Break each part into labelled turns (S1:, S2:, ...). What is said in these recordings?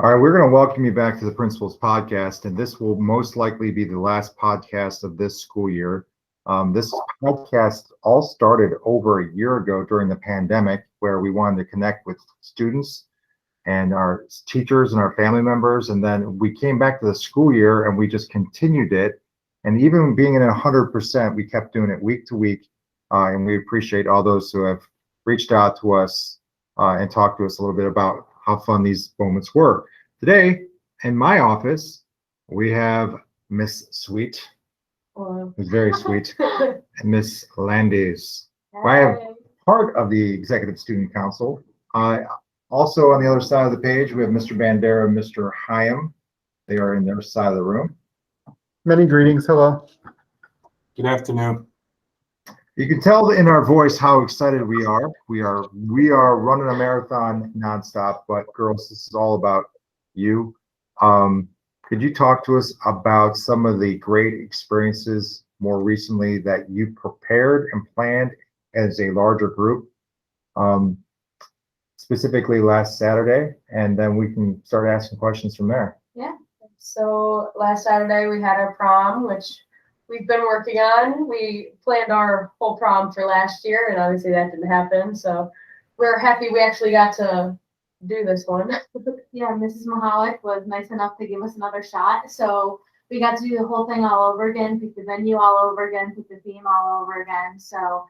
S1: All right, we're going to welcome you back to the Principal's Podcast, and this will most likely be the last podcast of this school year. This podcast all started over a year ago during the pandemic, where we wanted to connect with students and our teachers and our family members, and then we came back to the school year and we just continued it. And even being at 100%, we kept doing it week to week, and we appreciate all those who have reached out to us and talked to us a little bit about how fun these moments were. Today, in my office, we have Miss Sweet, who's very sweet, and Miss Landies. I have part of the Executive Student Council. Also, on the other side of the page, we have Mr. Bandera and Mr. Hyam. They are in their side of the room.
S2: Many greetings. Hello.
S3: Good afternoon.
S1: You can tell in our voice how excited we are. We are running a marathon nonstop, but girls, this is all about you. Could you talk to us about some of the great experiences more recently that you prepared and planned as a larger group, specifically last Saturday, and then we can start asking questions from there.
S4: Yeah. So last Saturday we had our prom, which we've been working on. We planned our whole prom for last year, and obviously that didn't happen. So we're happy we actually got to do this one.
S5: Yeah, Mrs. Mahalik was nice enough to give us another shot. So we got to do the whole thing all over again, pick the venue all over again, pick the theme all over again. So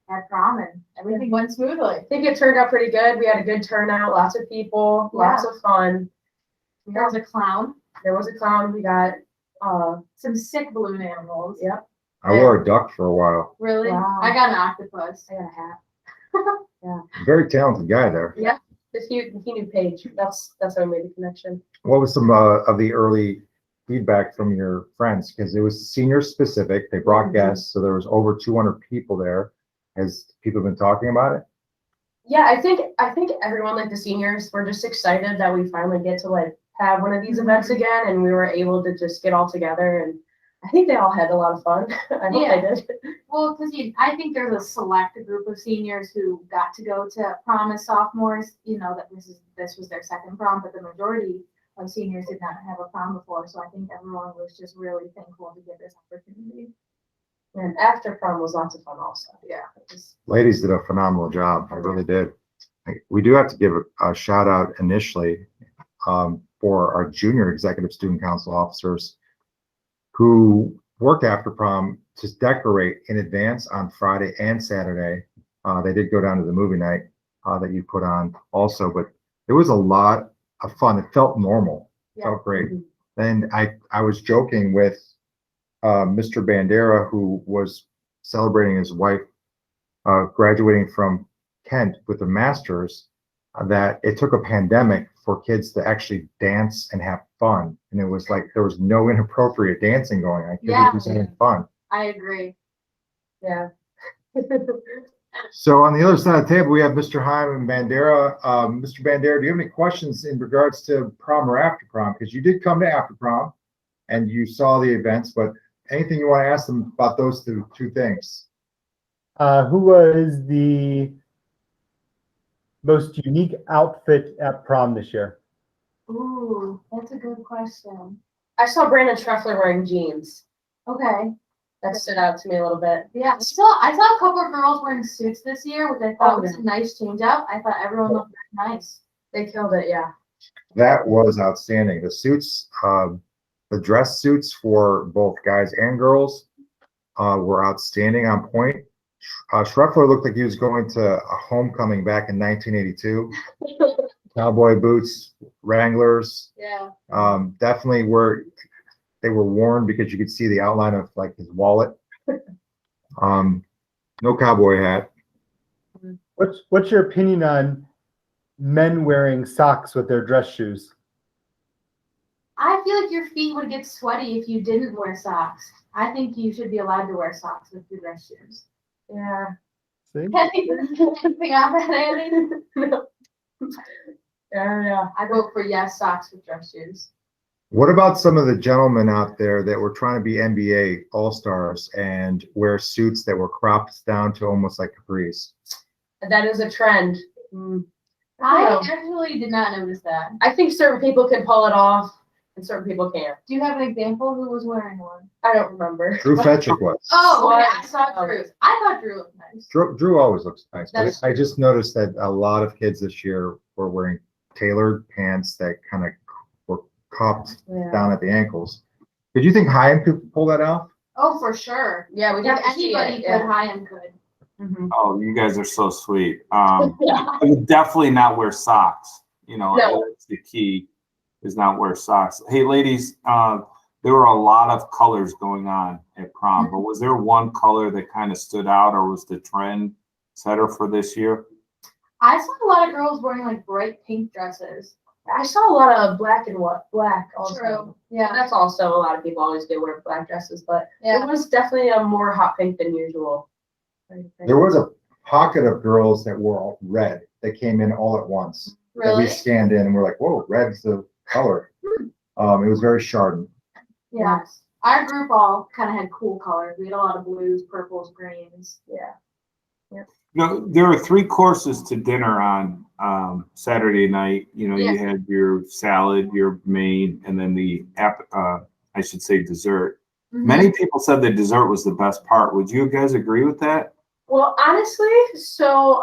S5: had prom and everything went smoothly.
S4: I think it turned out pretty good. We had a good turnout, lots of people, lots of fun.
S5: There was a clown.
S4: There was a clown. We got
S5: Some sick balloon animals.
S4: yep.
S1: I wore a duck for a while.
S5: Really?
S4: Wow.
S5: I got an octopus.
S4: I got a hat.
S1: Very talented guy there.
S4: Yeah. He knew Paige. That's how we made the connection.
S1: What was some of the early feedback from your friends? Because it was senior specific. They brought guests, so there was over 200 people there. Has people been talking about it?
S4: Yeah, I think everyone, like the seniors, were just excited that we finally get to like have one of these events again, and we were able to just get all together, and I think they all had a lot of fun. I hope they did.
S5: Well, because I think there's a select group of seniors who got to go to prom as sophomores. You know that this was their second prom, but the majority of seniors did not have a prom before. So I think everyone was just really thankful to get this opportunity.
S4: And after prom was lots of fun also.
S5: Yeah.
S1: Ladies did a phenomenal job. I really did. We do have to give a shout out initially for our junior executive student council officers who worked after prom to decorate in advance on Friday and Saturday. They did go down to the movie night that you put on also, but it was a lot of fun. It felt normal. It felt great. And I was joking with Mr. Bandera, who was celebrating his wife graduating from Kent with a master's, that it took a pandemic for kids to actually dance and have fun. And it was like there was no inappropriate dancing going on. Kids were just having fun.
S5: I agree.
S4: Yeah.
S1: So on the other side of the table, we have Mr. Hyam and Bandera. Mr. Bandera, do you have any questions in regards to prom or after prom? Because you did come to after prom and you saw the events, but anything you want to ask them about those two things?
S2: Who was the most unique outfit at prom this year?
S5: Ooh, that's a good question.
S4: I saw Brandon Treffler wearing jeans.
S5: Okay.
S4: That stood out to me a little bit.
S5: Yeah, I saw a couple of girls wearing suits this year, which I thought was a nice change up. I thought everyone looked very nice.
S4: They killed it, yeah.
S1: That was outstanding. The suits, the dress suits for both guys and girls were outstanding, on point. Schreffler looked like he was going to a homecoming back in 1982. Cowboy boots, Wranglers.
S5: Yeah.
S1: Definitely they were worn because you could see the outline of like his wallet. No cowboy hat.
S2: What's your opinion on men wearing socks with their dress shoes?
S5: I feel like your feet would get sweaty if you didn't wear socks. I think you should be allowed to wear socks with your dress shoes.
S4: Yeah.
S2: See?
S5: Anything on that, Andy?
S4: No. Yeah.
S5: I vote for yes, socks with dress shoes.
S1: What about some of the gentlemen out there that were trying to be NBA All-Stars and wear suits that were cropped down to almost like capris?
S4: That is a trend.
S5: I actually did not notice that.
S4: I think certain people can pull it off and certain people can't.
S5: Do you have an example who was wearing one?
S4: I don't remember.
S1: Drew Fetchick was.
S5: Oh,
S4: What?
S5: okay, I saw Drew's. I thought Drew looked nice.
S1: Drew always looks nice, but
S5: That's-
S1: I just noticed that a lot of kids this year were wearing tailored pants that kind of were cupped
S4: Yeah.
S1: down at the ankles. Did you think Hyam could pull that off?
S5: Oh, for sure.
S4: Yeah, we
S5: If
S4: have to see
S5: anybody
S4: it.
S5: could,
S4: Yeah.
S5: Hyam could.
S4: Mhm.
S3: Oh, you guys are so sweet. I would definitely not wear socks. You know,
S4: No.
S3: that's the key, is not wear socks. Hey, ladies, there were a lot of colors going on at prom, but was there one color that kind of stood out, or was the trend setter for this year?
S5: I saw a lot of girls wearing like bright pink dresses.
S4: I saw a lot of black and black also.
S5: True. Yeah.
S4: That's also a lot of people always do wear black dresses, but
S5: Yeah.
S4: it was definitely a more hot pink than usual.
S1: There was a pocket of girls that were all red that came in all at once. That we
S5: Really?
S1: scanned in and we're like, whoa, red's the color. It was very Chardon.
S5: Yeah. Our group all kind of had cool colors. We had a lot of blues, purples, greens.
S4: Yeah.
S3: No, there are 3 courses to dinner on Saturday night. You know, you had your salad, your main, and then the I should say dessert.
S5: Mhm.
S3: Many people said the dessert was the best part. Would you guys agree with that?
S4: Well, honestly, so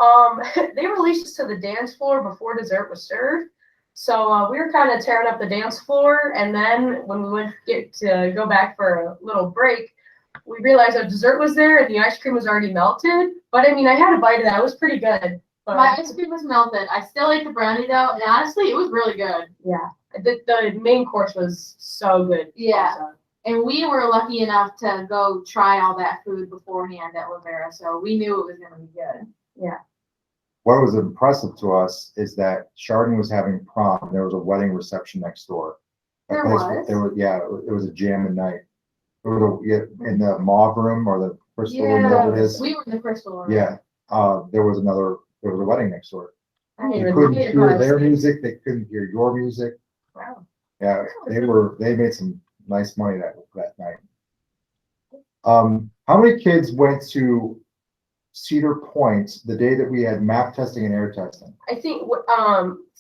S4: they released us to the dance floor before dessert was served. So we were kind of tearing up the dance floor, and then when we went to go back for a little break, we realized that dessert was there and the ice cream was already melted. But I mean, I had a bite of that; it was pretty good. But
S5: My ice cream was melted. I still ate the brownie though, and honestly, it was really good.
S4: yeah, the main course was so good.
S5: Yeah.
S4: also.
S5: And we were lucky enough to go try all that food beforehand at Rivera, so we knew it was going to be good.
S1: What was impressive to us is that Chardon was having prom. There was a wedding reception next door.
S5: There
S1: That place
S5: was?
S1: There was, yeah, it was a jamming night. It was in the mauve room or the crystal room, whatever it is.
S5: We were in the crystal room.
S1: Yeah, there was a wedding next door.
S4: I didn't
S1: You
S4: even
S1: couldn't
S4: think
S1: hear
S4: about
S1: their
S4: it.
S1: music, they couldn't hear your music.
S4: Wow.
S1: Yeah, they made some nice money that night. How many kids went to Cedar Point the day that we had map testing and air testing?
S4: I think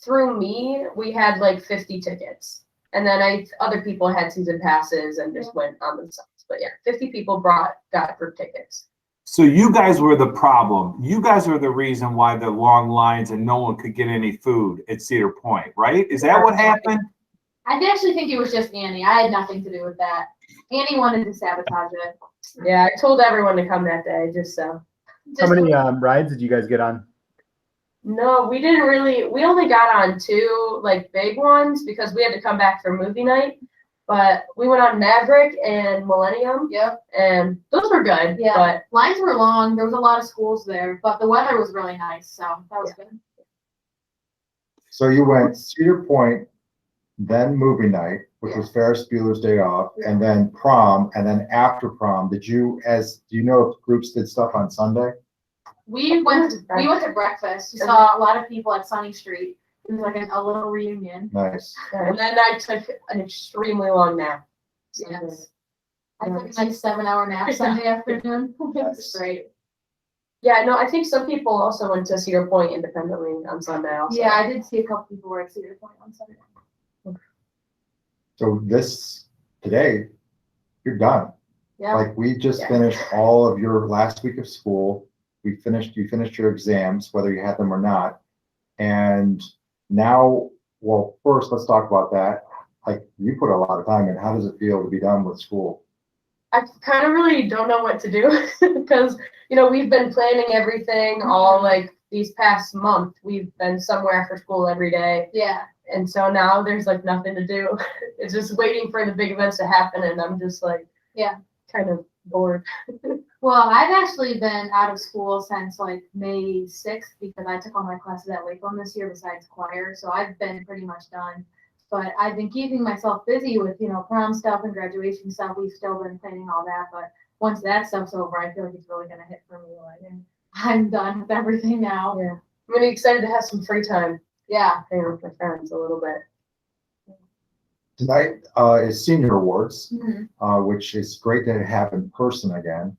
S4: through me, we had like 50 tickets. And then other people had season passes and just went on themselves. But yeah, 50 people got group tickets.
S3: So you guys were the problem. You guys were the reason why the long lines and no one could get any food at Cedar Point, right? Is that what happened?
S5: I actually think it was just Annie. I had nothing to do with that. Annie wanted to sabotage it.
S4: Yeah, I told everyone to come that day, just so.
S2: How many rides did you guys get on?
S4: No, we didn't really. We only got on 2 like big ones because we had to come back for movie night. But we went on Maverick and Millennium,
S5: Yep.
S4: and those were good.
S5: Yeah.
S4: But
S5: Lines were long. There was a lot of schools there, but the weather was really nice, so that was good.
S1: So you went Cedar Point, then movie night, which was Ferris Bueller's Day Off, and then prom, and then after prom, do you know if groups did stuff on Sunday?
S5: We went to breakfast. We saw a lot of people at Sunny Street. It was like a little reunion.
S1: Nice.
S4: and then I took an extremely long nap.
S5: Yes. I took a nice 7-hour nap Sunday afternoon. It was great.
S4: Yeah, no, I think some people also went to Cedar Point independently on Sunday also.
S5: Yeah, I did see a couple people were at Cedar Point on Sunday.
S1: So today, you're done.
S5: Yeah.
S1: Like we just
S4: Yeah.
S1: finished all of your last week of school. You finished your exams, whether you had them or not. And now, well, first let's talk about that. Like you put a lot of time in. How does it feel to be done with school?
S4: I kind of really don't know what to do because, we've been planning everything all like these past month. We've been somewhere after school every day.
S5: Yeah.
S4: And so now there's like nothing to do. It's just waiting for the big events to happen. And I'm just like, kind of bored.
S5: Well, I've actually been out of school since like May 6th because I took all my classes at Lakeland this year besides choir. So I've been pretty much done. But I've been keeping myself busy with, prom stuff and graduation stuff. We've still been planning all that. But once that stuff's over, I feel like it's really going to hit for me. Like, I'm done with everything now.
S4: Yeah. I'm really excited to have some free time.
S5: Yeah.
S4: Hang out with my friends a little bit.
S1: Tonight is Senior Awards,
S5: Mm-hmm.
S1: which is great to have in person again.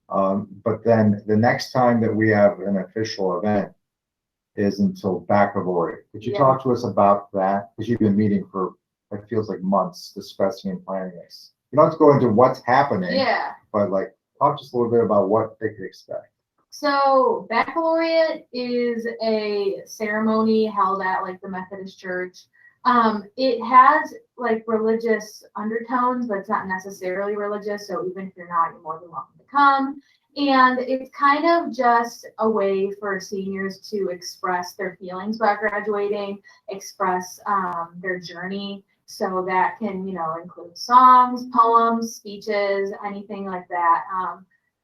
S1: But then the next time that we have an official event is until baccalaureate. Could you
S5: Yeah.
S1: talk to us about that? Because you've been meeting for, it feels like months, discussing and planning this. You don't have to go into what's happening,
S5: Yeah.
S1: but like, talk just a little bit about what they could expect.
S5: So baccalaureate is a ceremony held at like the Methodist Church. It has like religious undertones, but it's not necessarily religious. So even if you're not, you're more than welcome to come. And it's kind of just a way for seniors to express their feelings about graduating, express their journey. So that can, include songs, poems, speeches, anything like that.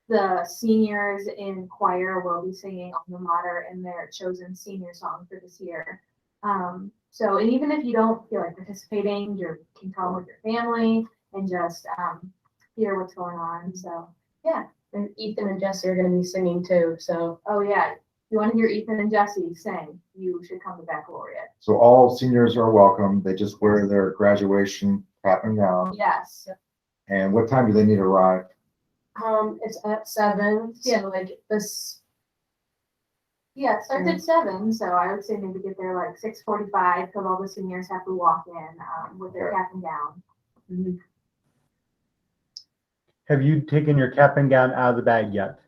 S5: The seniors in choir will be singing alma mater in their chosen senior song for this year. And even if you don't feel like participating, you can come with your family and just hear what's going on. So, yeah.
S4: And Ethan and Jesse are going to be singing too. So,
S5: oh yeah, if you want to hear Ethan and Jesse sing, you should come to baccalaureate.
S1: So all seniors are welcome. They just wear their graduation cap and gown.
S5: Yes.
S1: And what time do they need to arrive?
S4: it's at 7.
S5: Yeah.
S4: So like this.
S5: Yeah, it starts at 7, so I would say maybe get there like 6:45 because all the seniors have to walk in with their cap and gown.
S4: Mhm.
S2: Have you taken your cap and gown out of the bag yet?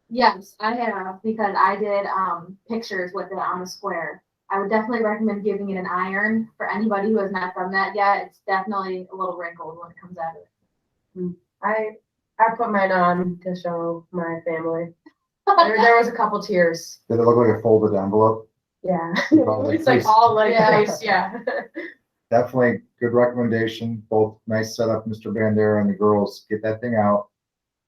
S5: Yes, I have because I did pictures with it on the square. I would definitely recommend giving it an iron for anybody who has not done that yet. It's definitely a little wrinkled when it comes out of it.
S4: I put mine on to show my family. There was a couple tears.
S1: Did it look like a folded envelope?
S4: Yeah.
S1: Probably.
S4: It's like all like
S5: Yeah.
S4: nice, yeah.
S1: Definitely good recommendation. Both nice setup, Mr. Bandera and the girls. Get that thing out.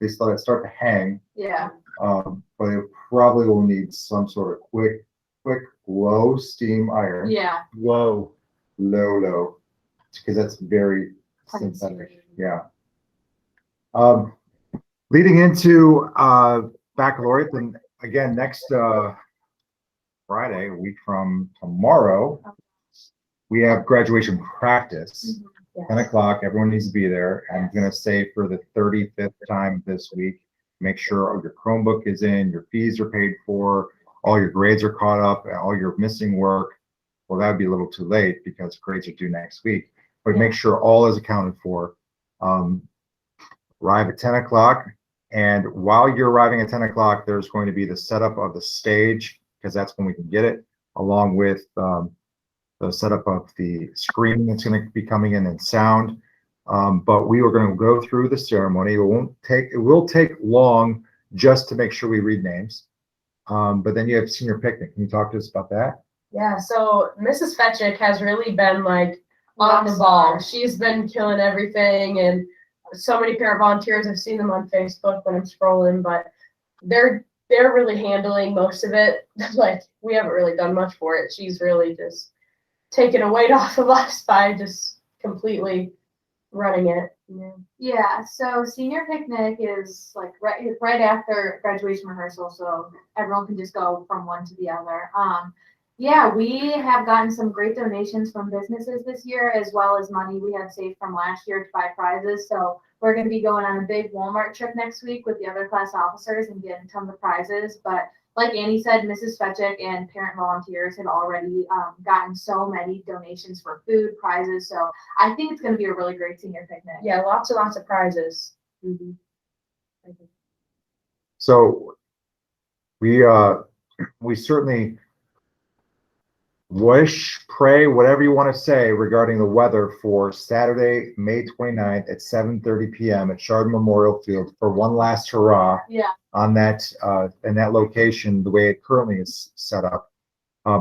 S1: They let it start to hang.
S5: Yeah.
S1: But it probably will need some sort of quick, low steam iron.
S5: Yeah.
S2: Whoa.
S1: Low, because that's very
S5: Quite
S1: synthetic.
S5: serious.
S1: Yeah. Leading into baccalaureate, then again next Friday, a week from tomorrow, we have graduation practice.
S4: Yes.
S1: 10 o'clock. Everyone needs to be there. I'm going to say for the 35th time this week, make sure all your Chromebook is in, your fees are paid for, all your grades are caught up, and all your missing work. Well, that would be a little too late because grades are due next week. But make sure all is accounted for. Arrive at 10 o'clock. And while you're arriving at 10 o'clock, there's going to be the setup of the stage, because that's when we can get it, along with the setup of the screen that's going to be coming in and sound. But we are going to go through the ceremony. It will take long just to make sure we read names. But then you have senior picnic. Can you talk to us about that?
S4: Yeah, so Mrs. Fetchick has really been like on the ball. She's been killing everything, and so many parent volunteers. I've seen them on Facebook when I'm scrolling, but they're really handling most of it. Like, we haven't really done much for it. She's really just taken a weight off of us by just completely running it.
S5: Yeah, so senior picnic is like right after graduation rehearsal, so everyone can just go from one to the other. Yeah, we have gotten some great donations from businesses this year, as well as money we had saved from last year to buy prizes. So we're going to be going on a big Walmart trip next week with the other class officers and getting tons of prizes. But like Annie said, Mrs. Fetchick and parent volunteers have already gotten so many donations for food, prizes. So I think it's going to be a really great senior picnic.
S4: Yeah, lots and lots of prizes.
S5: Mm-hmm.
S1: So we certainly wish, pray, whatever you want to say regarding the weather for Saturday, May 29th at 7:30 p.m. at Chardon Memorial Field for one last hurrah.
S5: Yeah.
S1: On that in that location, the way it currently is set up,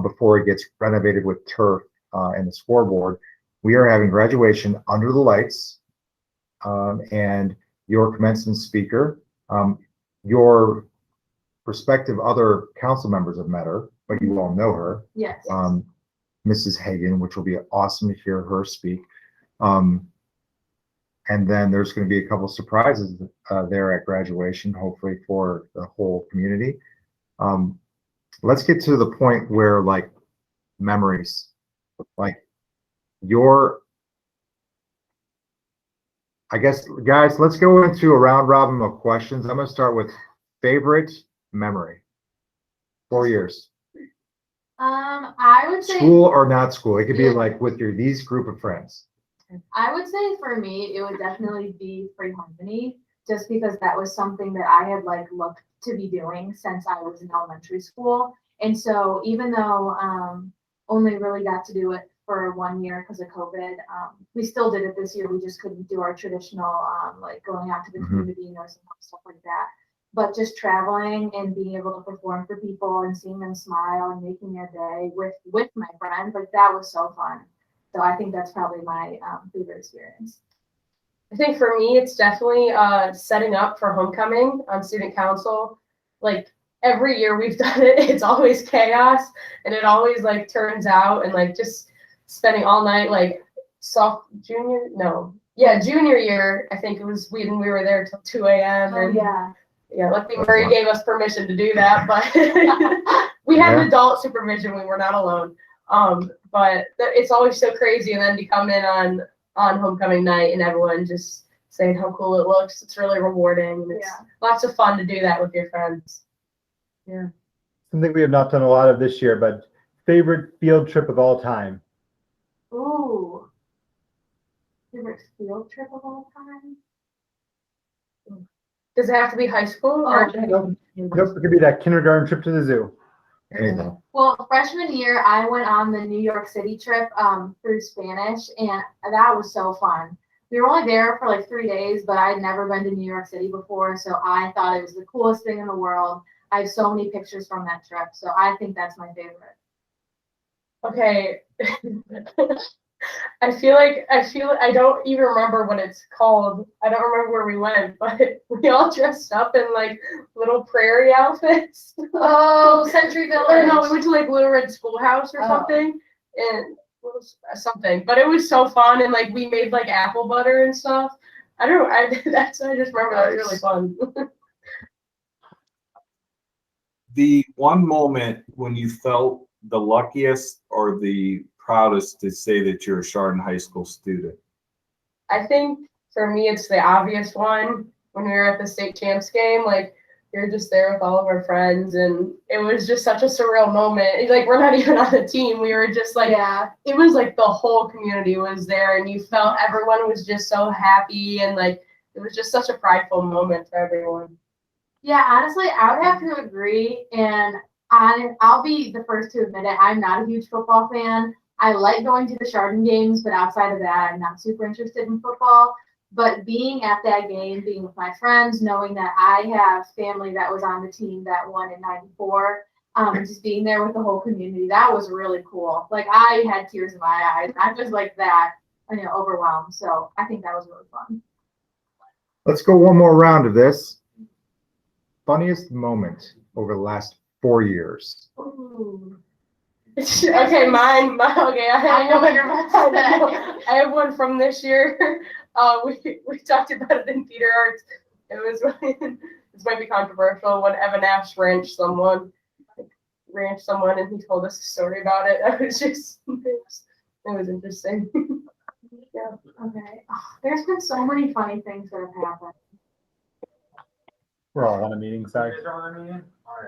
S1: before it gets renovated with turf and the scoreboard. We are having graduation under the lights, and your commencement speaker, your prospective other council members have met her, but you all know her.
S5: Yes.
S1: Mrs. Hagan, which will be awesome to hear her speak. And then there's going to be a couple surprises there at graduation, hopefully for the whole community. Let's get to the point where, like, memories, like I guess, guys, let's go into a round robin of questions. I'm going to start with favorite memory. 4 years.
S5: I would say
S1: School or not school? It could be like with these group of friends.
S5: I would say for me, it would definitely be free harmony, just because that was something that I had like looked to be doing since I was in elementary school. And so even though only really got to do it for 1 year because of COVID, we still did it this year. We just couldn't do our traditional like going out to the community, nursing home, stuff like that. But just traveling and being able to perform for people and seeing them smile and making their day with my friends, like that was so fun. So I think that's probably my favorite experience.
S4: I think for me, it's definitely setting up for homecoming on student council. Like every year we've done it, it's always chaos, and it always like turns out, and like just spending all night like junior year. I think it was we were there till 2 a.m.
S5: Oh,
S4: and
S5: yeah.
S4: luckily Murray gave us permission to do that, but we had adult supervision. We were not alone. But it's always so crazy, and then to come in on homecoming night and everyone just saying how cool it looks. It's really rewarding, and it's lots of fun to do that with your friends. Yeah.
S2: Something we have not done a lot of this year, but favorite field trip of all time.
S5: Ooh. Favorite field trip of all time?
S4: Does it have to be high school? Or
S2: Nope, it could be that kindergarten trip to the zoo.
S1: Anything.
S5: Well, freshman year, I went on the New York City trip through Spanish, and that was so fun. We were only there for like 3 days, but I'd never been to New York City before, so I thought it was the coolest thing in the world. I have so many pictures from that trip, so I think that's my favorite.
S4: Okay. I feel like I don't even remember what it's called. I don't remember where we went, but we all dressed up in like little prairie outfits.
S5: Oh, Century Village.
S4: Or no, we went to like Little Red Schoolhouse or something, and it was something. But it was so fun, and like we made like apple butter and stuff. I don't know. I just remember that was really fun.
S3: The one moment when you felt the luckiest or the proudest to say that you're a Chardon High School student?
S4: I think for me, it's the obvious one when we were at the state champs game. Like you're just there with all of our friends, and it was just such a surreal moment. Like we're not even on the team. We were just like, it was like the whole community was there, and you felt everyone was just so happy, and like it was just such a prideful moment for everyone.
S5: Yeah, honestly, I would have to agree, and I'll be the first to admit it. I'm not a huge football fan. I like going to the Chardon games, but outside of that, I'm not super interested in football. But being at that game, being with my friends, knowing that I have family that was on the team that won in '94, just being there with the whole community, that was really cool. Like I had tears in my eyes. I was like that, overwhelmed. So I think that was really fun.
S1: Let's go one more round of this. Funniest moment over the last 4 years.
S5: Ooh.
S4: Okay, mine. Okay,
S5: I know what you're about to say.
S4: I have one from this year. We talked about it in theater arts. It was this might be controversial when Evan Ash ranched someone, and he told us a story about it. It was just it was interesting. Yeah.
S5: Okay. Oh, there's been so many funny things that have happened.
S2: We're all on a meeting side.
S5: All right. I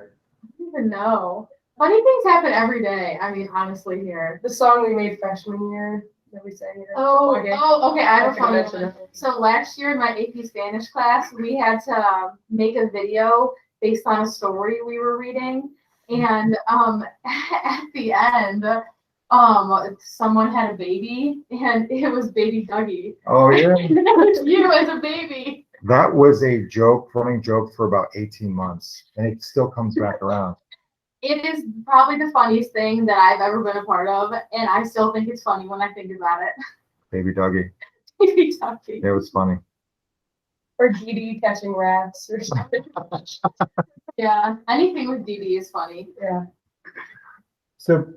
S5: don't even know. Funny things happen every day. I mean, honestly, here.
S4: The song we made freshman year that we sang here.
S5: Okay. I have a funny
S4: mention
S5: one.
S4: it.
S5: So last year in my AP Spanish class, we had to make a video based on a story we were reading, and at the end, someone had a baby, and it was baby Dougie.
S1: Oh yeah.
S5: It was you as a baby.
S1: That was a running joke for about 18 months, and it still comes back around.
S5: It is probably the funniest thing that I've ever been a part of, and I still think it's funny when I think about it.
S1: Baby Dougie.
S5: Baby Dougie.
S1: It was funny.
S4: Or Dee Dee catching rats or something.
S5: Yeah, anything with DD is funny.
S4: Yeah.
S2: So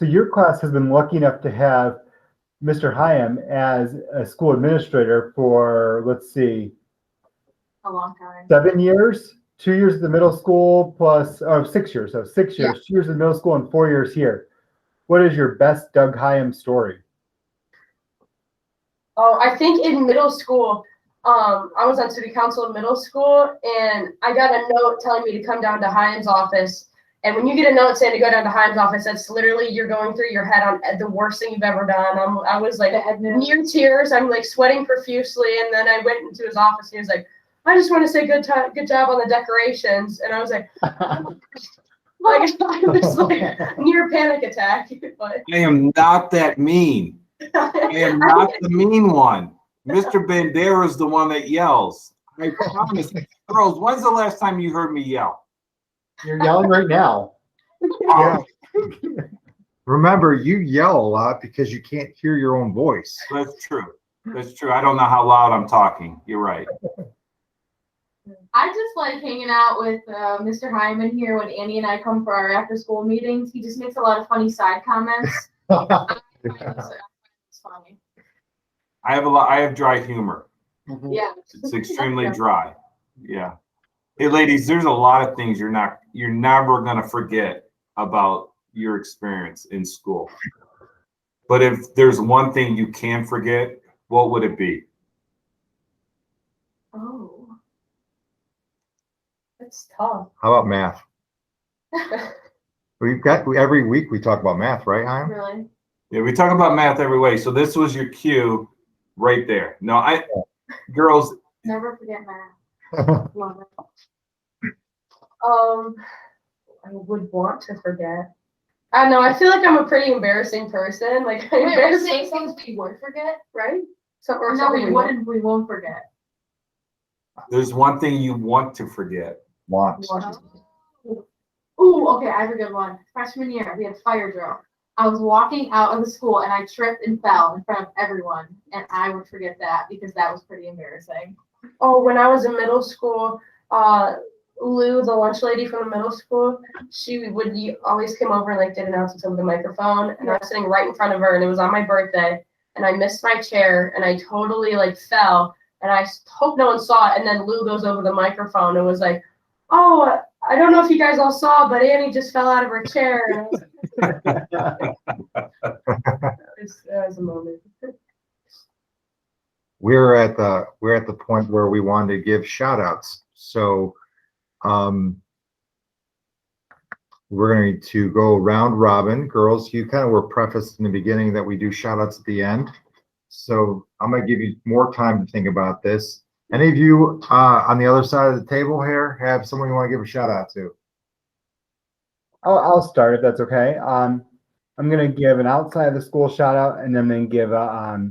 S2: your class has been lucky enough to have Mr. Hyam as a school administrator for, let's see,
S5: A long time.
S2: 7 years, 2 years at the middle school plus 6 years. So 6 years, 2 years in middle school and 4 years here. What is your best Doug Hyam story?
S4: Oh, I think in middle school, I was on city council in middle school, and I got a note telling me to come down to Hyam's office And when you get a note saying to go down to Hyam's office, that's literally you're going through your head on the worst thing you've ever done. I was like near tears. I'm like sweating profusely. And then I went into his office and he was like, I just want to say good job on the decorations. And I was like, I was like near panic attack. But
S3: I am not that mean. I am not the mean one. Mr. Bandera is the one that yells. I promise. Girls, when's the last time you heard me yell?
S2: You're yelling right now.
S1: Yeah. Remember, you yell a lot because you can't hear your own voice.
S3: That's true. That's true. I don't know how loud I'm talking. You're right.
S5: I just like hanging out with Mr. Hyman here when Annie and I come for our after-school meetings. He just makes a lot of funny side comments. It's funny.
S3: I have dry humor.
S5: Yeah.
S3: It's extremely dry. Yeah. Hey, ladies, there's a lot of things you're never gonna forget about your experience in school. But if there's one thing you can forget, what would it be?
S4: oh, that's tough.
S1: How about math? Every week we talk about math, right, Hyam?
S4: Really?
S3: Yeah, we talk about math every way. So this was your cue right there. No, girls,
S5: Never forget math. Love it.
S4: I would want to forget. I don't know. I feel like I'm a pretty embarrassing person. Like,
S5: Wait, we're saying things we would forget,
S4: right? So, or
S5: no,
S4: something
S5: we wouldn't. We won't forget.
S3: there's one thing you want to forget.
S1: Want.
S5: Ooh, okay, I have a good one. Freshman year, we had fire drill. I was walking out of the school and I tripped and fell in front of everyone, and I would forget that because that was pretty embarrassing.
S4: Oh, when I was in middle school, Lou, the lunch lady from the middle school, she always came over and like did announcements over the microphone, and I was sitting right in front of her, and it was on my birthday, and I missed my chair, and I totally like fell, and I hope no one saw it, and then Lou goes over the microphone and was like, "Oh, I don't know if you guys all saw, but Annie just fell out of her chair." And I was that was a moment.
S1: We're at the point where we wanted to give shout outs. So we're going to go round robin. Girls, you kind of were prefaced in the beginning that we do shout outs at the end. So I'm going to give you more time to think about this. Any of you on the other side of the table here have someone you want to give a shout out to?
S2: I'll start if that's okay. I'm going to give an outside of the school shout out, and then I'm going to give a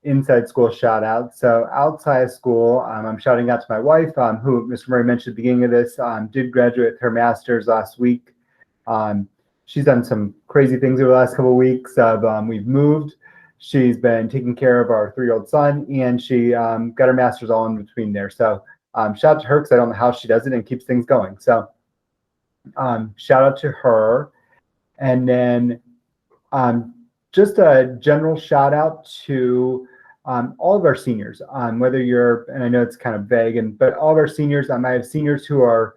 S2: inside school shout out. So outside school, I'm shouting out to my wife, who Mr. Murray mentioned at the beginning of this, did graduate with her master's last week. She's done some crazy things over the last couple of weeks. We've moved. She's been taking care of our 3-year-old son, and she got her master's all in between there. So shout out to her because I don't know how she does it and keeps things going. So shout out to her. And then just a general shout out to all of our seniors, whether you're, and I know it's kind of vague, but all of our seniors, I have seniors who are,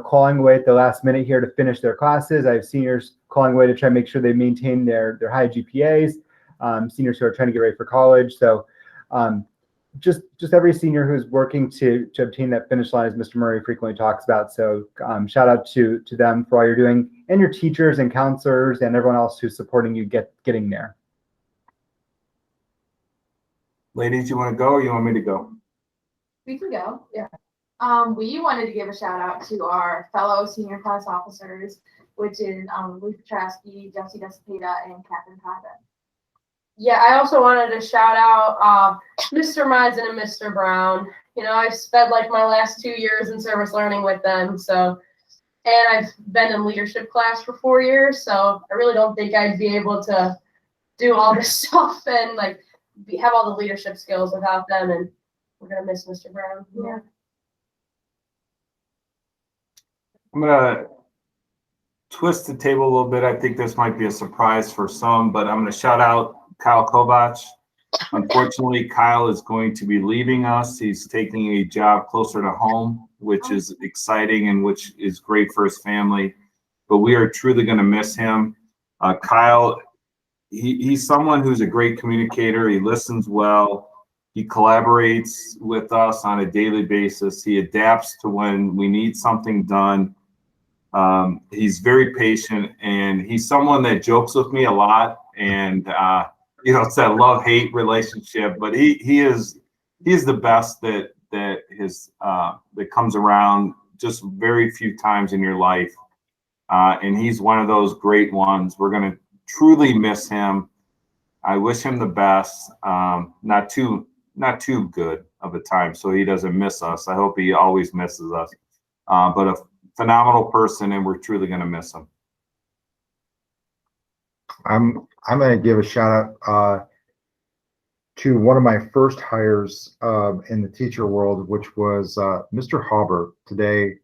S2: calling away at the last minute here to finish their classes. I have seniors calling away to try to make sure they maintain their high GPAs, seniors who are trying to get ready for college. So just every senior who's working to obtain that finish line, as Mr. Murray frequently talks about. So shout out to them for all you're doing, and your teachers and counselors and everyone else who's supporting you getting there.
S3: Ladies, you want to go or you want me to go?
S5: We can go.
S4: Yeah.
S5: We wanted to give a shout out to our fellow senior class officers, which is Luke Petrowski, Jesse Desipeda, and Catherine Cotta.
S4: Yeah, I also wanted to shout out Mr. Madsen and Mr. Brown. I've spent like my last 2 years in service learning with them. So, and I've been in leadership class for 4 years. So I really don't think I'd be able to do all this stuff and like have all the leadership skills without them. And we're gonna miss Mr. Brown. Yeah.
S3: I'm gonna twist the table a little bit. I think this might be a surprise for some, but I'm gonna shout out Kyle Kovach. Unfortunately, Kyle is going to be leaving us. He's taking a job closer to home, which is exciting and which is great for his family. But we are truly going to miss him. Kyle, he's someone who's a great communicator. He listens well. He collaborates with us on a daily basis. He adapts to when we need something done. He's very patient, and he's someone that jokes with me a lot. And it's that love-hate relationship. But he is the best that comes around just very few times in your life. And he's one of those great ones. We're gonna truly miss him. I wish him the best. Not too good of a time, so he doesn't miss us. I hope he always misses us. But a phenomenal person, and we're truly going to miss him.
S1: I'm going to give a shout out to one of my first hires in the teacher world, which was Mr. Hauber. Today,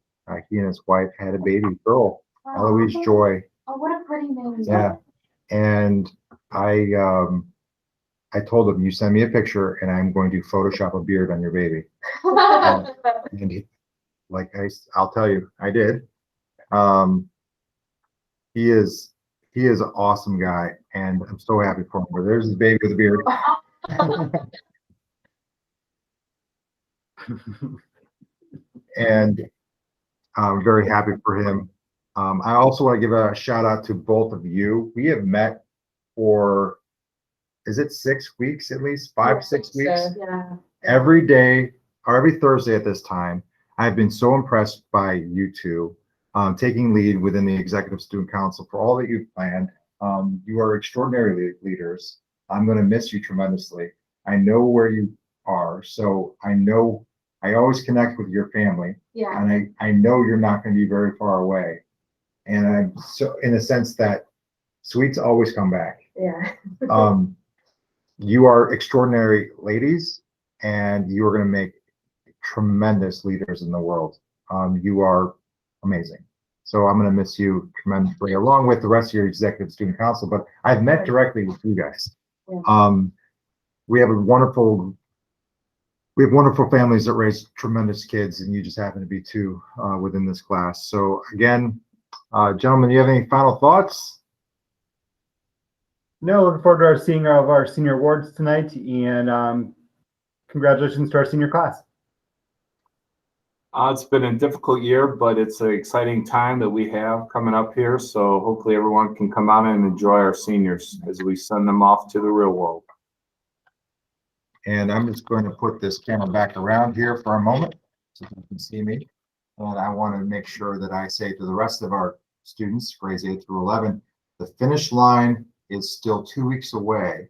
S1: he and his wife had a baby girl, Eloise Joy.
S5: Oh, what a pretty name.
S1: Yeah, and I told him, you send me a picture and I'm going to Photoshop a beard on your baby. And he, I'll tell you, I did. He is an awesome guy, and I'm so happy for him. But there's his baby with a beard. And I'm very happy for him. I also want to give a shout out to both of you. We have met for, is it 6 weeks at least? 5-6 weeks?
S4: Yeah.
S1: Every day or every Thursday at this time. I've been so impressed by you two taking lead within the Executive Student Council for all that you've planned. You are extraordinary leaders. I'm going to miss you tremendously. I know where you are, so I know I always connect with your family.
S5: Yeah.
S1: And I know you're not going to be very far away. And I'm so, in the sense that sweets always come back.
S4: Yeah.
S1: You are extraordinary ladies, and you are going to make tremendous leaders in the world. You are amazing. So I'm going to miss you tremendously, along with the rest of your Executive Student Council. But I've met directly with you guys.
S4: Yeah.
S1: We have wonderful families that raise tremendous kids, and you just happen to be two within this class. So again, gentlemen, you have any final thoughts?
S2: No, looking forward to our senior awards tonight, and congratulations to our senior class.
S3: It's been a difficult year, but it's an exciting time that we have coming up here. So hopefully everyone can come out and enjoy our seniors as we send them off to the real world.
S1: And I'm just going to put this camera back around here for a moment so you can see me. And I want to make sure that I say to the rest of our students, grades 8 through 11, the finish line is still 2 weeks away.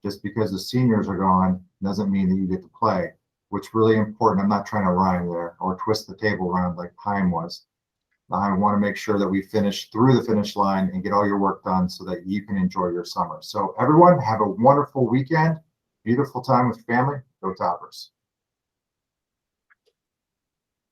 S1: Just because the seniors are gone doesn't mean that you get to play, which is really important. I'm not trying to rhyme there or twist the table around like Hyam was. I want to make sure that we finish through the finish line and get all your work done so that you can enjoy your summer. So everyone, have a wonderful weekend, beautiful time with family. Go Toppers.